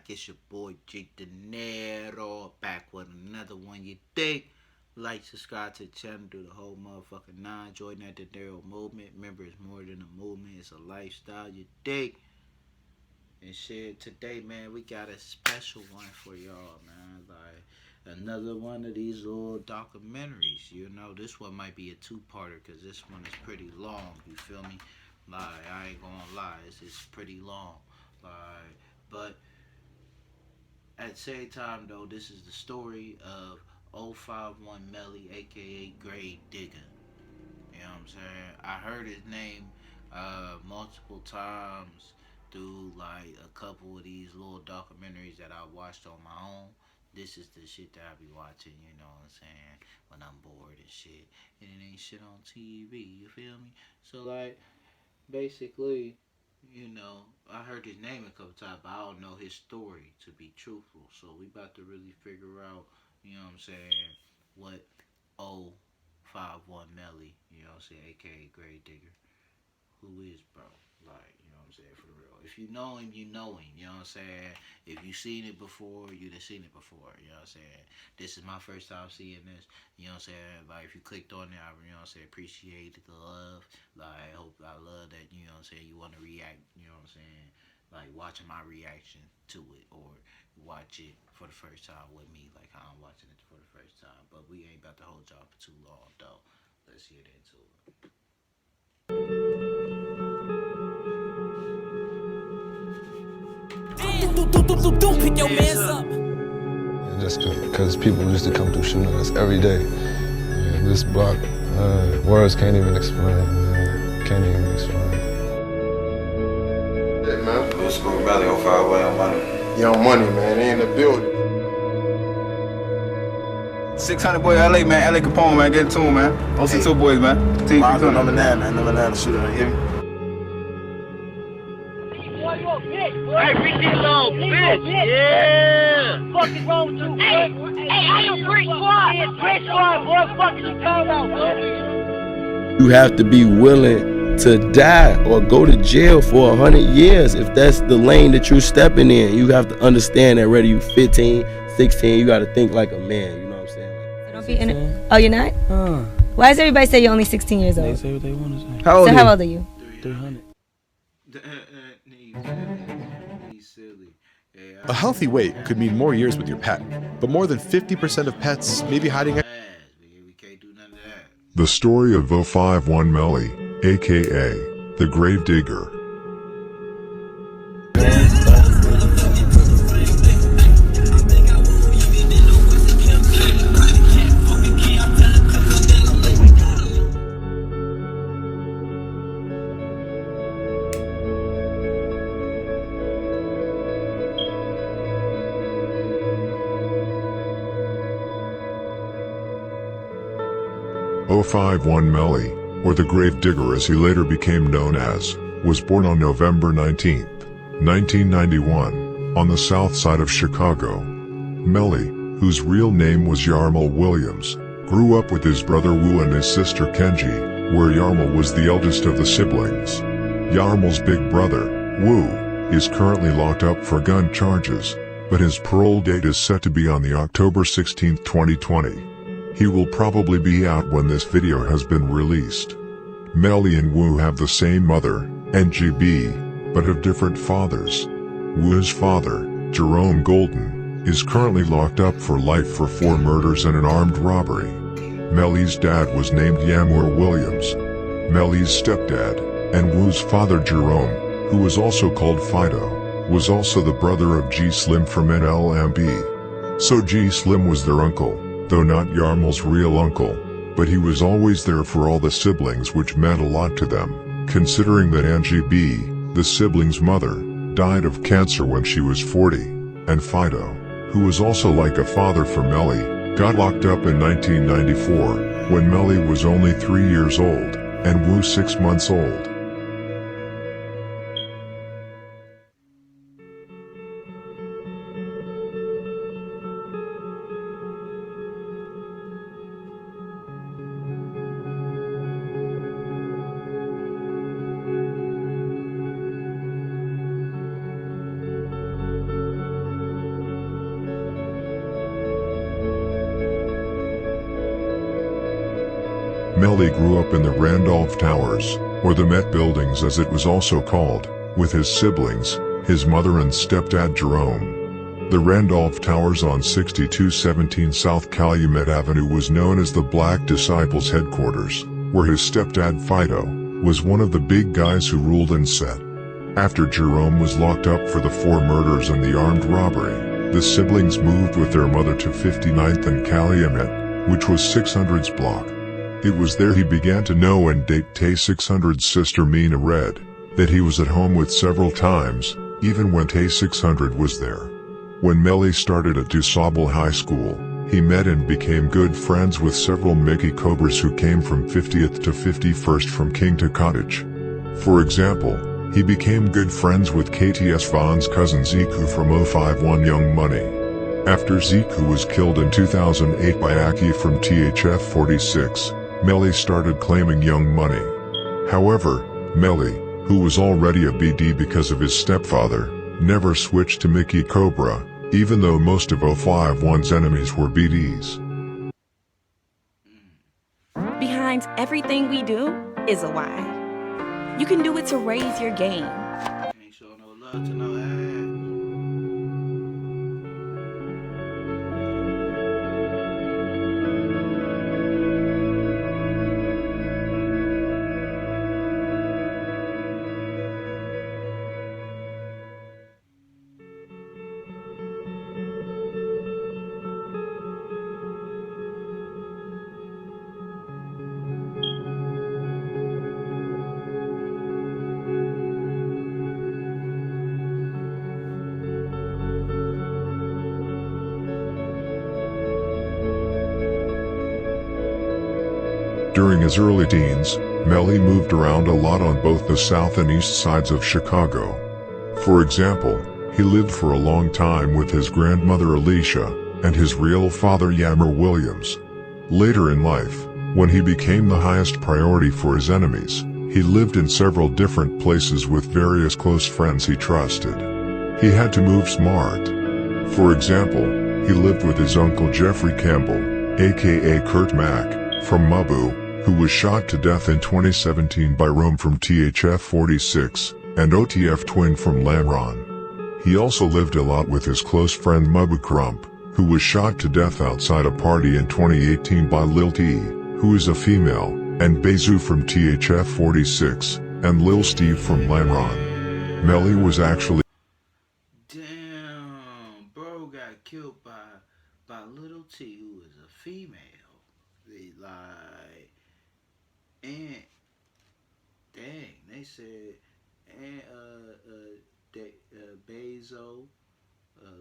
It's your boy J Dinero back with another one. You dig? Like, subscribe to the channel, do the whole motherfucking nine. Join that Dinero movement. Remember, it's more than a movement, it's a lifestyle. You dig? And shit, today, man, we got a special one for y'all, man. Like, another one of these little documentaries. You know, this one might be a two-parter because this one is pretty long. You feel me? Like, I ain't gonna lie, it's pretty long. Like, but at the same time, though, this is the story of 051 Melly, aka Grave Digger. You know what I'm saying? I heard his name multiple times through like a couple of these little documentaries that I watched on my own. This is the shit that I be watching, you know what I'm saying, when I'm bored and shit. And it ain't shit on TV, you feel me? So, like, basically, you know, I heard his name a couple times, but I don't know his story to be truthful. So we about to really figure out, you know what I'm saying, what 051 Melly, you know what I'm saying, aka Grave Digger, who is, bro. Like, you know what I'm saying, for real. If you know him, you know him, you know what I'm saying. If you seen it before, you'd have seen it before, you know what I'm saying. This is my first time seeing this, you know what I'm saying. Like, if you clicked on it, I, you know what I'm saying, appreciate the love. Like, I love that, you know what I'm saying, you want to react, you know what I'm saying, like watching my reaction to it, or watch it for the first time with me, like how I'm watching it for the first time. But we ain't about to hold y'all for too long, though. Let's get into it. Pick your mans up. Just because people used to come through shooting us every day. And this block, words can't even explain, man. Can't even explain. Yeah, man. Let's go Melly 051 on money. Young Money, man. They in the building. 600 boy, LA, man. LA Capone, man. Get it to him, man. OC2 boys, man. Team Number 9, man. Number 9, the shooter, you hear me? Hey, bitch, this little bitch. Yeah. Fuck is wrong with you? Hey, I am Brick Squad. Brick Squad, boy. Fuck is you talking about, bro? You have to be willing to die or go to jail for 100 years if that's the lane that you're stepping in. You have to understand that whether you 15, 16, you got to think like a man. You know what I'm saying? So don't be in it. Oh, you're not? Why does everybody say you're only 16 years old? They say what they want to say. How old So are how you? old are you? 300. He's silly. Yeah, A healthy weight could mean more years with your pet, but more than 50% of pets may be hiding. we can't do none of that. The story of 051 Melly, aka the Grave Digger. .051 Melly, or the Grave Digger as he later became known as, was born on November 19, 1991, on the south side of Chicago. Melly, whose real name was Yarmal Williams, grew up with his brother Wu and his sister Kenji, where Yarmal was the eldest of the siblings. Yarmal's big brother, Wu, is currently locked up for gun charges, but his parole date is set to be on the October 16, 2020. He will probably be out when this video has been released. Melly and Wu have the same mother, NGB, but have different fathers. Wu's father, Jerome Golden, is currently locked up for life for 4 murders and an armed robbery. Melly's dad was named Yamur Williams. Melly's stepdad, and Wu's father Jerome, who was also called Fido, was also the brother of G Slim from NLMB. So G Slim was their uncle, though not Yarmal's real uncle, but he was always there for all the siblings, which meant a lot to them, considering that Angie B, the siblings' mother, died of cancer when she was 40, and Fido, who was also like a father for Melly, got locked up in 1994, when Melly was only 3 years old, and Wu 6 months old. Melly grew up in the Randolph Towers, or the Met Buildings as it was also called, with his siblings, his mother and stepdad Jerome. The Randolph Towers on 6217 South Calumet Avenue was known as the Black Disciples headquarters, where his stepdad Fido was one of the big guys who ruled and set. After Jerome was locked up for the 4 murders and the armed robbery, the siblings moved with their mother to 59th and Calumet, which was 600's block. It was there he began to know and date Tay 600's sister Mina Red, that he was at home with several times, even when Tay 600 was there. When Melly started at DuSable High School, he met and became good friends with several Mickey Cobras who came from 50th to 51st from King to Cottage. For example, he became good friends with KTS Vaughn's cousin Ziku from 051 Young Money. After Ziku was killed in 2008 by Aki from THF 46, Melly started claiming Young Money. However, Melly, who was already a BD because of his stepfather, never switched to Mickey Cobra, even though most of 051's enemies were BDs. Behind everything we do is a why. You can do it to raise your game. Ain't show no love to no ass. During his early teens, Melly moved around a lot on both the south and east sides of Chicago. For example, he lived for a long time with his grandmother Alicia and his real father Yammer Williams. Later in life, when he became the highest priority for his enemies, he lived in several different places with various close friends he trusted. He had to move smart. For example, he lived with his uncle Jeffrey Campbell, aka Kurt Mack, from Mabu, who was shot to death in 2017 by Rome from THF 46, and OTF Twin from Lamron. He also lived a lot with his close friend Mabu Crump, who was shot to death outside a party in 2018 by Lil T, who is a female, and Bezu from THF 46, and Lil Steve from Lamron. Melly was actually... Damn, bro got killed by Little T, who is a female. They like, and dang, they said, and Bezo,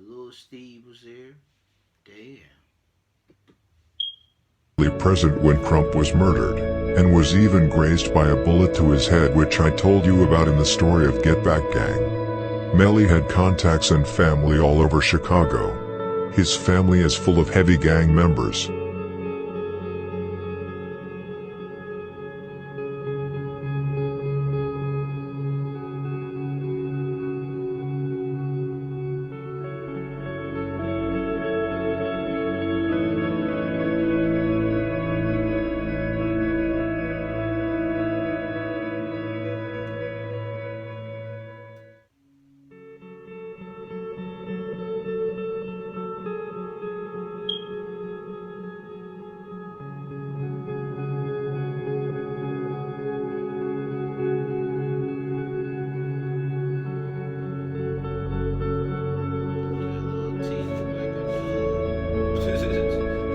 Lil Steve was there. Damn. Present when Crump was murdered, and was even grazed by a bullet to his head, which I told you about in the story of Get Back Gang. Melly had contacts and family all over Chicago. His family is full of heavy gang members.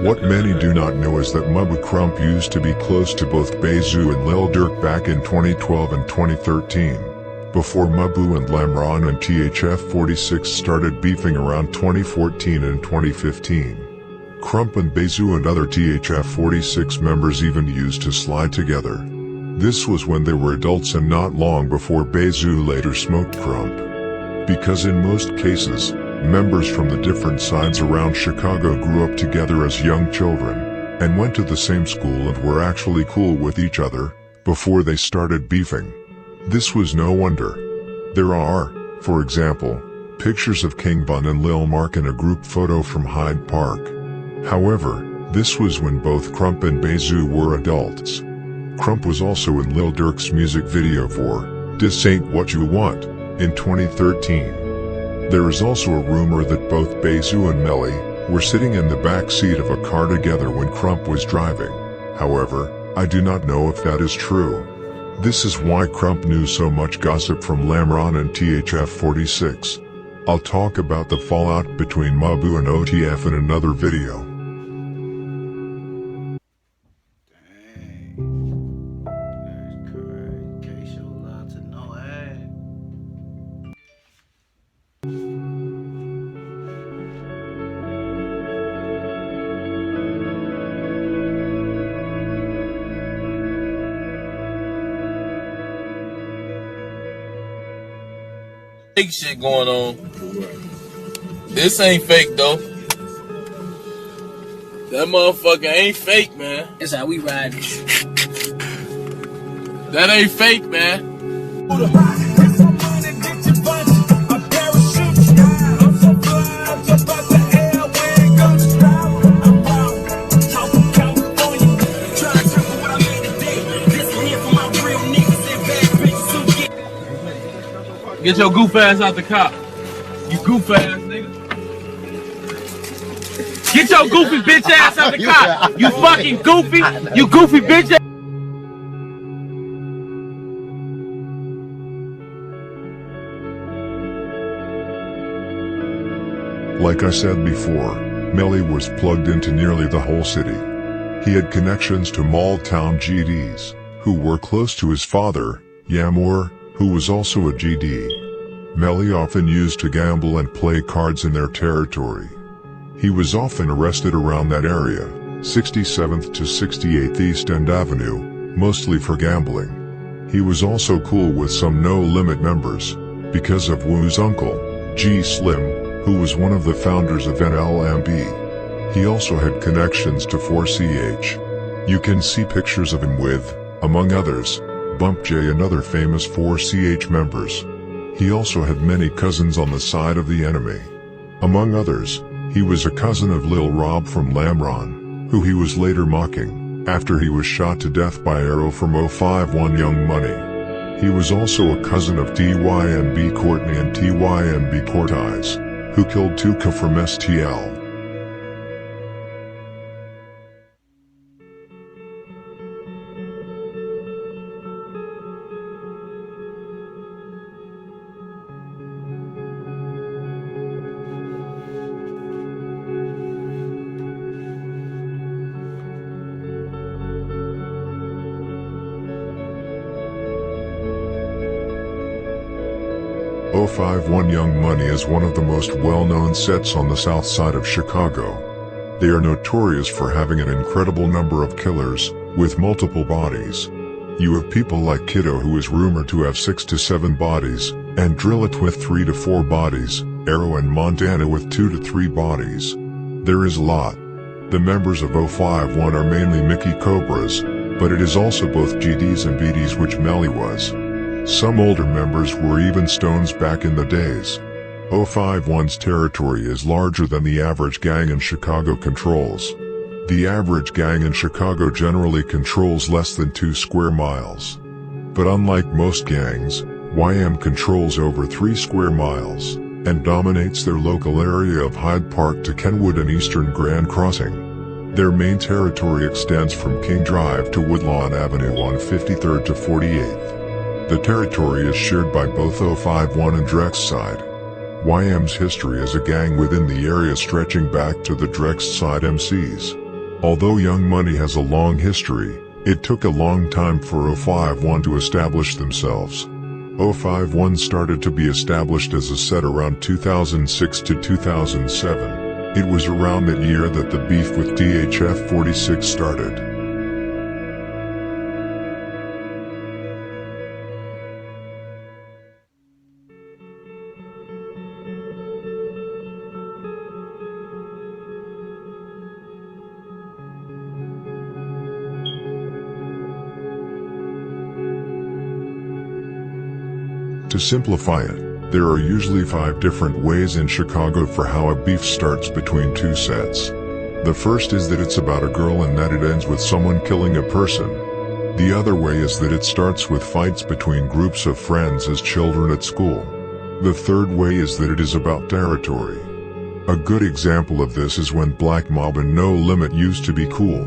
What many do not know is that Mabu Crump used to be close to both Bezu and Lil Durk back in 2012 and 2013, before Mabu and Lamron and THF 46 started beefing around 2014 and 2015. Crump and Bezu and other THF 46 members even used to slide together. This was when they were adults and not long before Bezu later smoked Crump. Because in most cases, members from the different sides around Chicago grew up together as young children, and went to the same school and were actually cool with each other, before they started beefing. This was no wonder. There are, for example, pictures of King Von and Lil Mark in a group photo from Hyde Park. However, this was when both Crump and Bezu were adults. Crump was also in Lil Durk's music video for This Ain't What You Want in 2013. There is also a rumor that both Bezu and Melly were sitting in the back seat of a car together when Crump was driving. However, I do not know if that is true. This is why Crump knew so much gossip from Lamron and THF46. I'll talk about the fallout between Mabu and OTF in another video. Fake shit going on. This ain't fake though. That motherfucker ain't fake, man. That's how we ride. That ain't fake, man. Get your goof ass out the car. You goof ass nigga. Get your goofy bitch ass out the car. You fucking goofy. You goofy bitch ass. Like I said before, Melly was plugged into nearly the whole city. He had connections to Mall Town GDs, who were close to his father, Yamur, who was also a GD. Melly often used to gamble and play cards in their territory. He was often arrested around that area, 67th to 68th East End Avenue, mostly for gambling. He was also cool with some No Limit members, because of Wu's uncle, G Slim, who was one of the founders of NLMB. He also had connections to 4CH. You can see pictures of him with, among others, Bump J and other famous 4CH members. He also had many cousins on the side of the enemy. Among others, he was a cousin of Lil Rob from Lamron, who he was later mocking, after he was shot to death by arrow from 051 Young Money. He was also a cousin of TYMB Courtney and TYMB Cortez, who killed Tuka from STL. .051 Young Money is one of the most well-known sets on the south side of Chicago. They are notorious for having an incredible number of killers, with multiple bodies. You have people like Kiddo, who is rumored to have 6 to 7 bodies, and Drillit with 3 to 4 bodies, Arrow and Montana with 2 to 3 bodies. There is a lot. The members of 051 are mainly Mickey Cobras, but it is also both GDs and BDs, which Melly was. Some older members were even Stones back in the days. 051's territory is larger than the average gang in Chicago controls. The average gang in Chicago generally controls less than 2 square miles. But unlike most gangs, YM controls over 3 square miles, and dominates their local area of Hyde Park to Kenwood and Eastern Grand Crossing. Their main territory extends from King Drive to Woodlawn Avenue on 53rd to 48th. The territory is shared by both 051 and Drex side. YM's history as a gang within the area stretching back to the Drex side MCs. Although Young Money has a long history, it took a long time for 051 to establish themselves. 051 started to be established as a set around 2006 to 2007. It was around that year that the beef with DHF46 started. To simplify it, there are usually 5 different ways in Chicago for how a beef starts between 2 sets. The first is that it's about a girl and that it ends with someone killing a person. The other way is that it starts with fights between groups of friends as children at school. The third way is that it is about territory. A good example of this is when Black Mob and No Limit used to be cool.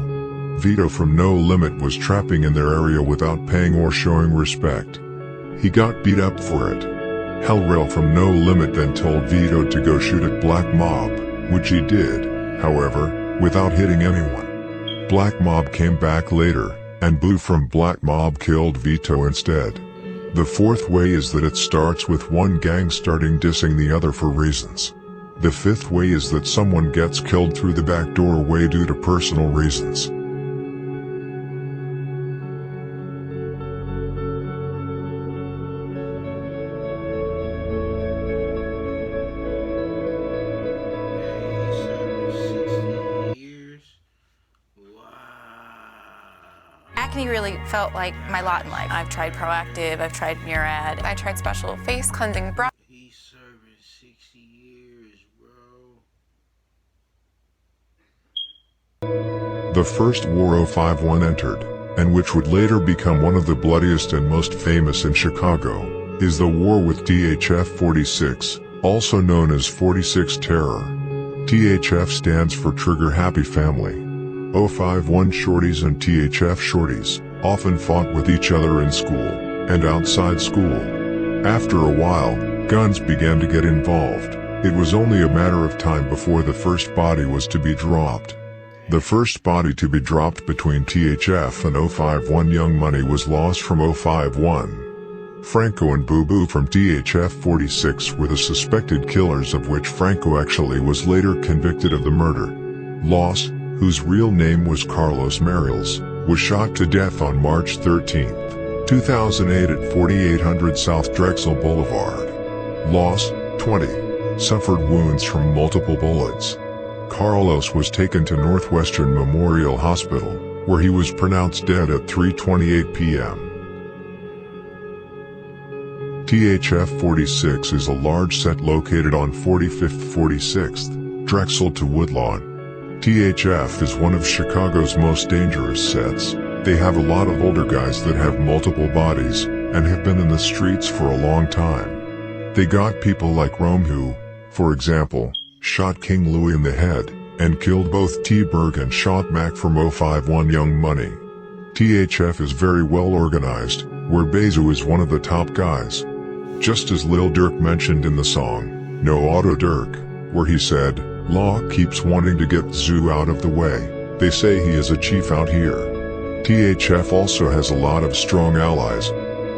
Vito from No Limit was trapping in their area without paying or showing respect. He got beat up for it. Hellrail from No Limit then told Vito to go shoot at Black Mob, which he did, however, without hitting anyone. Black Mob came back later, and Boo from Black Mob killed Vito instead. The fourth way is that it starts with one gang starting dissing the other for reasons. The fifth way is that someone gets killed through the back doorway due to personal reasons. Acne really felt like my lot in life. I've tried Proactive, I've tried Murad, I tried special face cleansing brush. He's serving 60 years, bro. The First War 051 entered, and which would later become one of the bloodiest and most famous in Chicago, is the war with THF 46, also known as 46 Terror. THF stands for Trigger Happy Family. 051 Shorties and THF Shorties often fought with each other in school and outside school. After a while, guns began to get involved. It was only a matter of time before the first body was to be dropped. The first body to be dropped between THF and 051 Young Money was lost from 051. Franco and Boo Boo from THF 46 were the suspected killers, of which Franco actually was later convicted of the murder. Lost, whose real name was Carlos Mariles, was shot to death on March 13, 2008 at 4800 South Drexel Boulevard. Lost, 20, suffered wounds from multiple bullets. Carlos was taken to Northwestern Memorial Hospital, where he was pronounced dead at 3:28 p.m. THF 46 is a large set located on 45th 46th, Drexel to Woodlawn. THF is one of Chicago's most dangerous sets. They have a lot of older guys that have multiple bodies, and have been in the streets for a long time. They got people like Rome who, for example, shot King Louie in the head, and killed both T-Berg and shot Mac from 051 Young Money. THF is very well organized, where Bezu is one of the top guys. Just as Lil Durk mentioned in the song, No Auto Durk, where he said, Law keeps wanting to get Zoo out of the way. They say he is a chief out here. THF also has a lot of strong allies.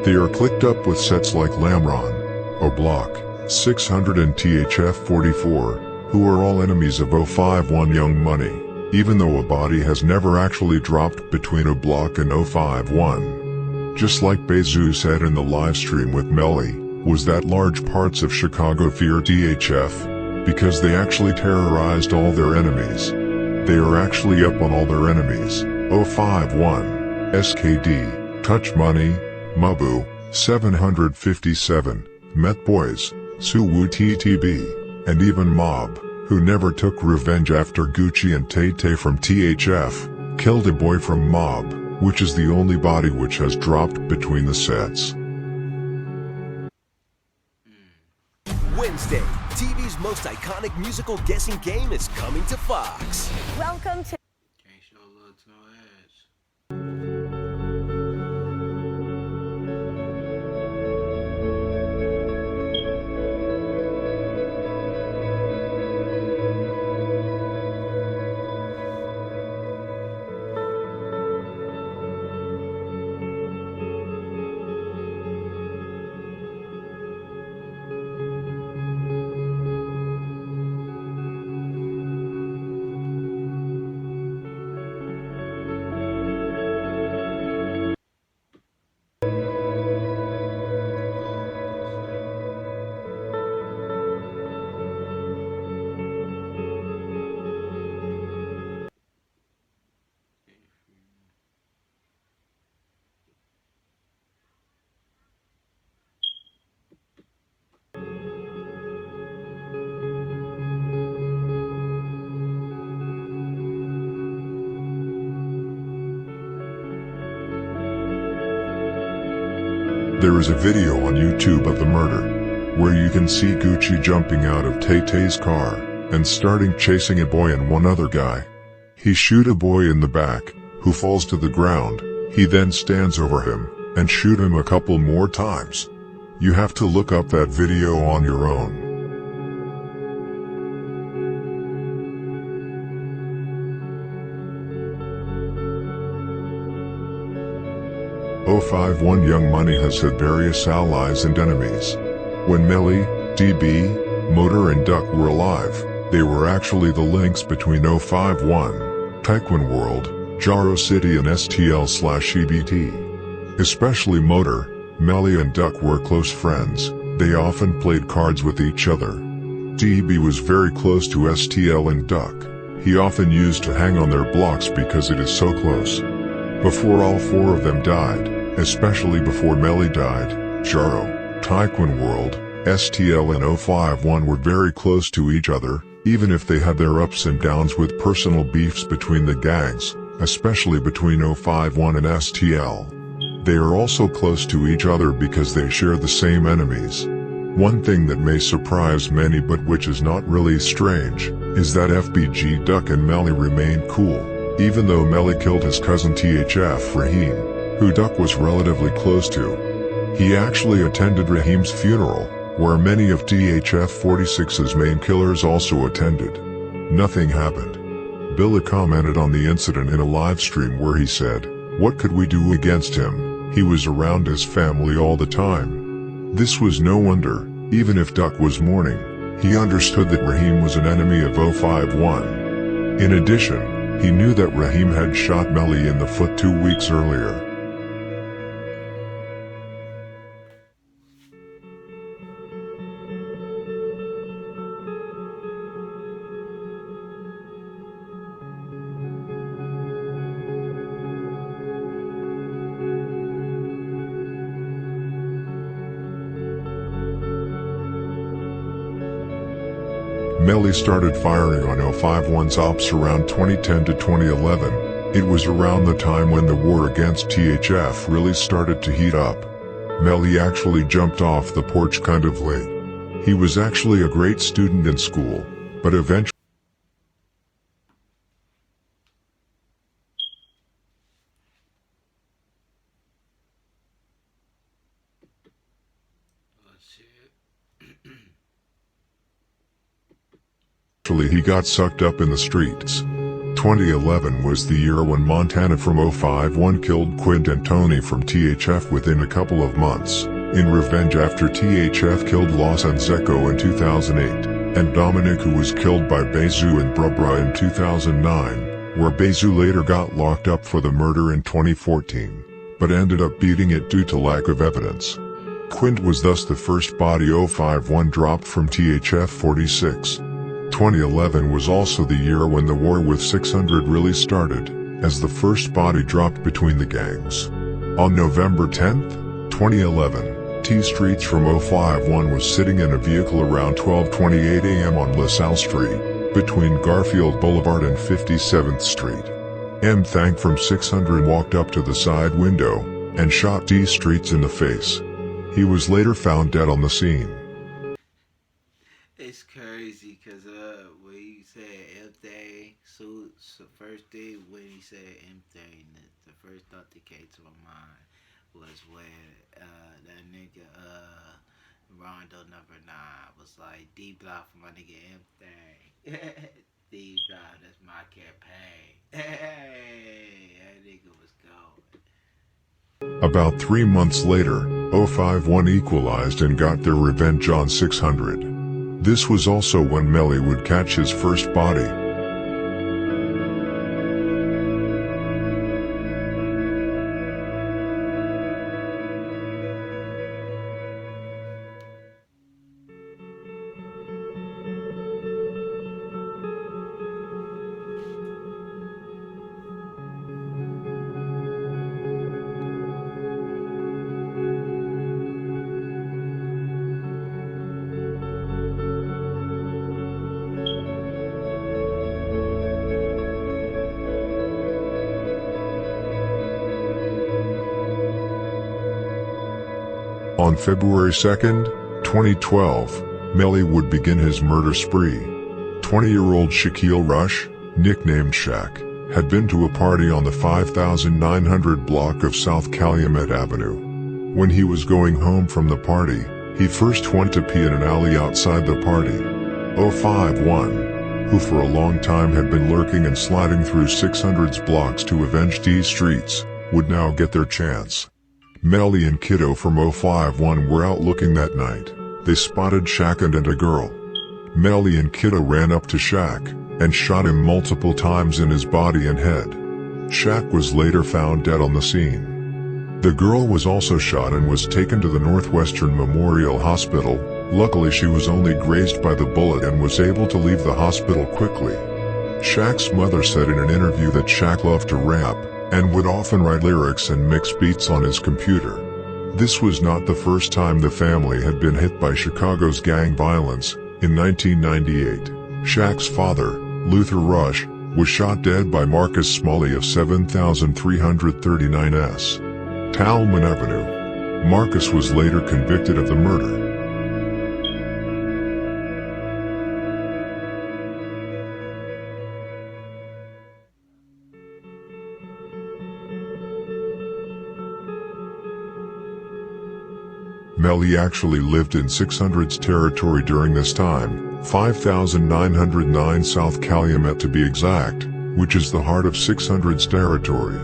They are clicked up with sets like Lamron, O'Block, 600 and THF 44, who are all enemies of 051 Young Money, even though a body has never actually dropped between O'Block and 051. Just like Bezu said in the livestream with Melly, was that large parts of Chicago fear THF, because they actually terrorized all their enemies. They are actually up on all their enemies. 051, SKD, Touch Money, Mabu, 757, Met Boys, Suwu TTB, and even Mob, who never took revenge after Gucci and Tay-Tay from THF, killed a boy from Mob, which is the only body which has dropped between the sets. Wednesday, TV's most iconic musical guessing game is coming to Fox. Welcome to Can't show love to no ass. There is a video on YouTube of the murder, where you can see Gucci jumping out of Tay-Tay's car, and starting chasing a boy and one other guy. He shoot a boy in the back, who falls to the ground. He then stands over him, and shoot him a couple more times. You have to look up that video on your own. .051 Young Money has had various allies and enemies. When Melly, DB, Motor and Duck were alive, they were actually the links between .051, Taekwon World, Jaro City and STL/EBT. Especially Motor, Melly and Duck were close friends. They often played cards with each other. DB was very close to STL and Duck. He often used to hang on their blocks because it is so close. Before all four of them died, especially before Melly died, Jaro, Taekwon World, STL and .051 were very close to each other, even if they had their ups and downs with personal beefs between the gangs, especially between .051 and STL. They are also close to each other because they share the same enemies. One thing that may surprise many but which is not really strange, is that FBG Duck and Melly remain cool, even though Melly killed his cousin THF Raheem, who Duck was relatively close to. He actually attended Raheem's funeral, where many of THF 46's main killers also attended. Nothing happened. Billy commented on the incident in a live stream where he said, "What could we do against him? He was around his family all the time." This was no wonder, even if Duck was mourning. He understood that Raheem was an enemy of .051. In addition, he knew that Raheem had shot Melly in the foot 2 weeks earlier. Melly started firing on .051's ops around 2010 to 2011. It was around the time when the war against THF really started to heat up. Melly actually jumped off the porch kind of late. He was actually a great student in school, but eventually he got sucked up in the streets. 2011 was the year when Montana from .051 killed Quint and Tony from THF within a couple of months, in revenge after THF killed Los and Zeko in 2008, and Dominic, who was killed by Bezu and Brubra in 2009, where Bezu later got locked up for the murder in 2014, but ended up beating it due to lack of evidence. Quint was thus the first body .051 dropped from THF 46. 2011 was also the year when the war with 600 really started, as the first body dropped between the gangs. On November 10, 2011, T Streets from .051 was sitting in a vehicle around 12:28 a.m. on LaSalle Street, between Garfield Boulevard and 57th Street. M. Thank from 600 walked up to the side window, and shot T Streets in the face. He was later found dead on the scene. It's crazy because when he said M-Thing, so first thing when he said M-Thing, the first thought that came to my mind was when that nigga Rondo number 9 was like, D-Block for my nigga M-Thing. D-Block, that's my campaign. Hey, that nigga was gone. About 3 months later, .051 equalized and got their revenge on 600. This was also when Melly would catch his first body. On February 2nd, 2012, Melly would begin his murder spree. 20-year-old Shaquille Rush, nicknamed Shaq, had been to a party on the 5900 block of South Calumet Avenue. When he was going home from the party, he first went to pee in an alley outside the party. 051, who for a long time had been lurking and sliding through 600's blocks to avenge D streets, would now get their chance. Melly and Kiddo from 051 were out looking that night. They spotted Shaq and a girl. Melly and Kiddo ran up to Shaq and shot him multiple times in his body and head. Shaq was later found dead on the scene. The girl was also shot and was taken to the Northwestern Memorial Hospital. Luckily she was only grazed by the bullet and was able to leave the hospital quickly. Shaq's mother said in an interview that Shaq loved to rap, and would often write lyrics and mix beats on his computer. This was not the first time the family had been hit by Chicago's gang violence. In 1998, Shaq's father, Luther Rush, was shot dead by Marcus Smalley of 7339S. Talman Avenue. Marcus was later convicted of the murder. Melly actually lived in 600's territory during this time, 5909 South Calumet to be exact, which is the heart of 600's territory.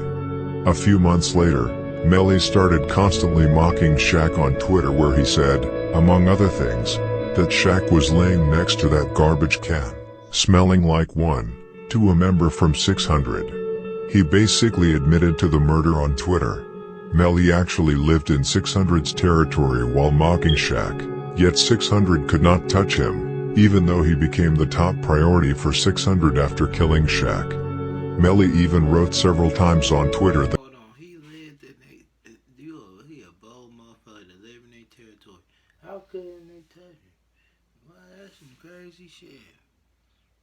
A few months later, Melly started constantly mocking Shaq on Twitter, where he said, among other things, that Shaq was laying next to that garbage can, smelling like one, to a member from 600. He basically admitted to the murder on Twitter. Melly actually lived in 600's territory while mocking Shaq, yet 600 could not touch him, even though he became the top priority for 600 after killing Shaq. Melly even wrote several times on Twitter that how couldn't they touch him? Wow, that's some crazy shit.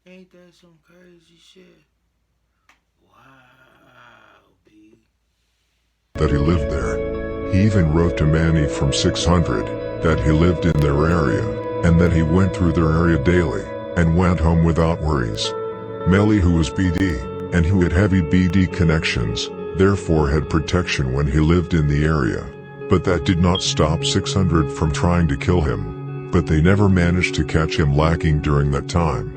Ain't that some crazy shit? Wow, B. That he lived there. He even wrote to Manny from 600 that he lived in their area, and that he went through their area daily, and went home without worries. Melly, who was BD, and who had heavy BD connections, therefore had protection when he lived in the area. But that did not stop 600 from trying to kill him, but they never managed to catch him lacking during that time.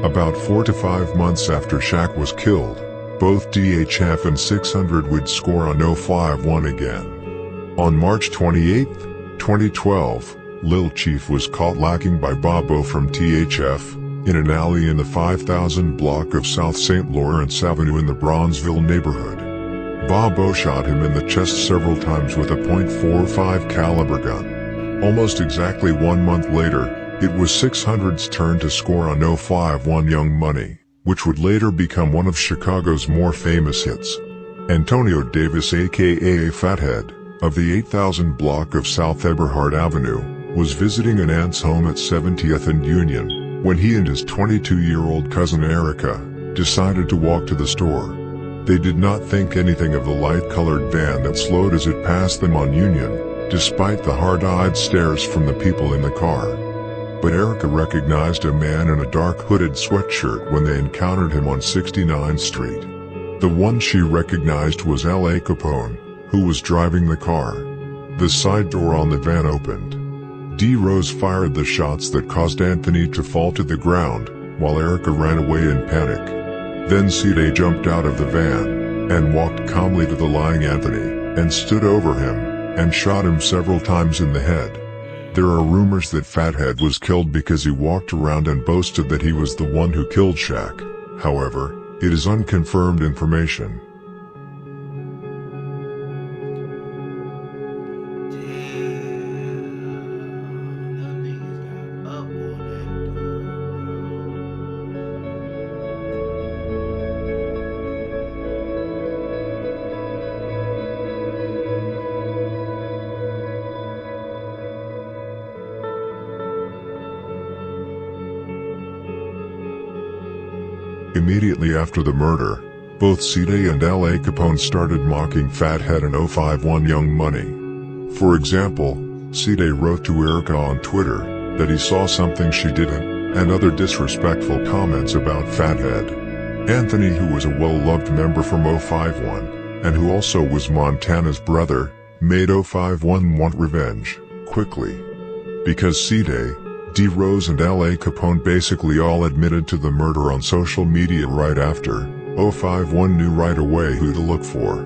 About 4 to 5 months after Shaq was killed, both DHF and 600 would score on 051 again. On March 28, 2012, Lil Chief was caught lacking by Bobo from THF in an alley in the 5000 block of South St. Lawrence Avenue in the Bronzeville neighborhood. Bobo shot him in the chest several times with a .45 caliber gun. Almost exactly 1 month later, it was 600's turn to score on 051 Young Money, which would later become one of Chicago's more famous hits. Antonio Davis, aka Fathead, of the 8000 block of South Eberhard Avenue, was visiting an aunt's home at 70th and Union, when he and his 22-year-old cousin Erica decided to walk to the store. They did not think anything of the light-colored van that slowed as it passed them on Union, despite the hard-eyed stares from the people in the car. But Erica recognized a man in a dark hooded sweatshirt when they encountered him on 69th Street. The one she recognized was L.A. Capone, who was driving the car. The side door on the van opened. D. Rose fired the shots that caused Anthony to fall to the ground, while Erica ran away in panic. Then C.J. jumped out of the van, and walked calmly to the lying Anthony, and stood over him, and shot him several times in the head. There are rumors that Fathead was killed because he walked around and boasted that he was the one who killed Shaq. However, It is unconfirmed information. Immediately after the murder, both C-Day and L.A. Capone started mocking Fathead and 051 Young Money. For example, C-Day wrote to Erica on Twitter that he saw something she didn't, and other disrespectful comments about Fathead. Anthony, who was a well-loved member from 051, and who also was Montana's brother, made 051 want revenge, quickly. Because C-Day, D. Rose and L.A. Capone basically all admitted to the murder on social media right after, 051 knew right away who to look for.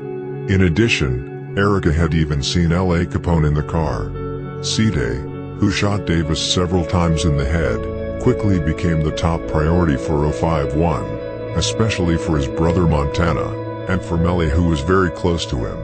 In addition, Erica had even seen L.A. Capone in the car. C-Day, who shot Davis several times in the head, quickly became the top priority for 051, especially for his brother Montana, and for Melly, who was very close to him.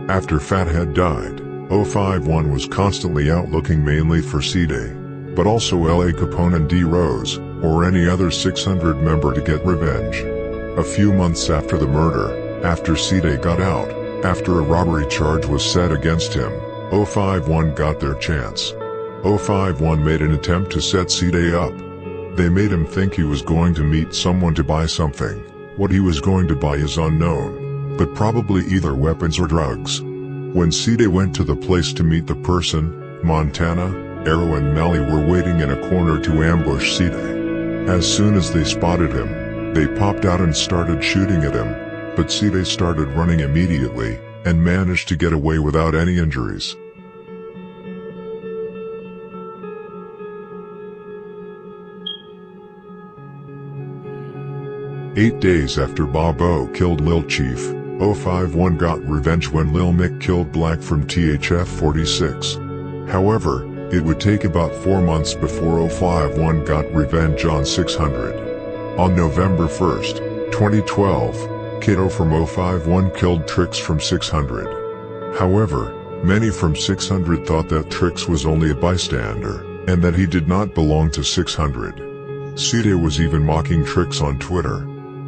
After Fathead died, 051 was constantly out looking mainly for C-Day, but also L.A. Capone and D. Rose, or any other 600 member to get revenge. A few months after the murder, after C-Day got out, after a robbery charge was set against him, 051 got their chance. 051 made an attempt to set C-Day up. They made him think he was going to meet someone to buy something. What he was going to buy is unknown, but probably either weapons or drugs. When C-Day went to the place to meet the person, Montana, Arrow and Melly were waiting in a corner to ambush C-Day. As soon as they spotted him, they popped out and started shooting at him, but C-Day started running immediately, and managed to get away without any injuries. "8 days after Bob O killed Lil Chief, 051 got revenge when Lil Mick killed Black from THF 46. However, it would take about 4 months before 051 got revenge on 600. On November 1st, 2012, Kato from 051 killed Trix from 600. However, many from 600 thought that Trix was only a bystander, and that he did not belong to 600. C-Day was even mocking Trix on Twitter.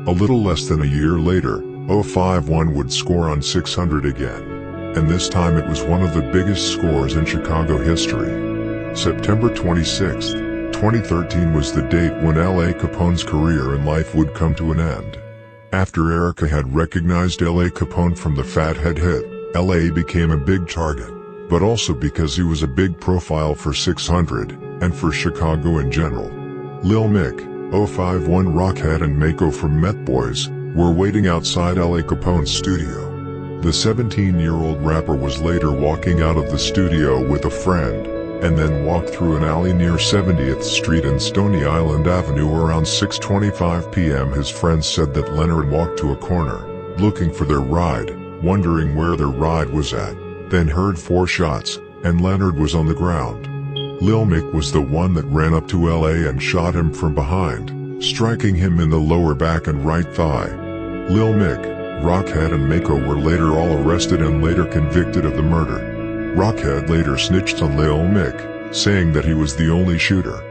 A little less than a year later, 051 would score on 600 again, and this time it was one of the biggest scores in Chicago history. September 26, 2013 was the date when L.A. Capone's career and life would come to an end. After Erica had recognized L.A. Capone from the Fathead hit, L.A. became a big target, but also because he was a big profile for 600, and for Chicago in general. Lil Mick, 051 Rockhead and Mako from Met Boys were waiting outside L.A. Capone's studio. The 17-year-old rapper was later walking out of the studio with a friend, and then walked through an alley near 70th Street and Stony Island Avenue around 6:25 p.m. His friends said that Leonard walked to a corner, looking for their ride, wondering where their ride was at, then heard 4 shots, and Leonard was on the ground. Lil Mick was the one that ran up to L.A. and shot him from behind, striking him in the lower back and right thigh. Lil Mick, Rockhead and Mako were later all arrested and later convicted of the murder. Rockhead later snitched on Lil Mick, saying that he was the only shooter.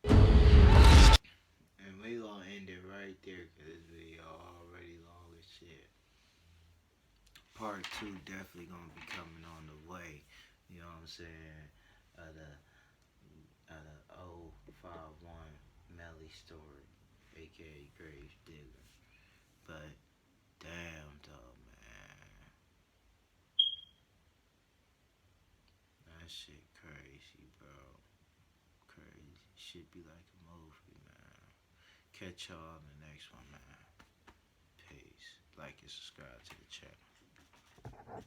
And we gonna end it right there because this video already long as shit. Part 2 definitely gonna be coming on the way. You know what I'm saying? The 051 Melly story, aka Grave Digger. But damn though, man. That shit crazy, bro. Crazy. Shit be like a movie, man. Catch y'all in the next one, man. Peace. Like and subscribe to the channel.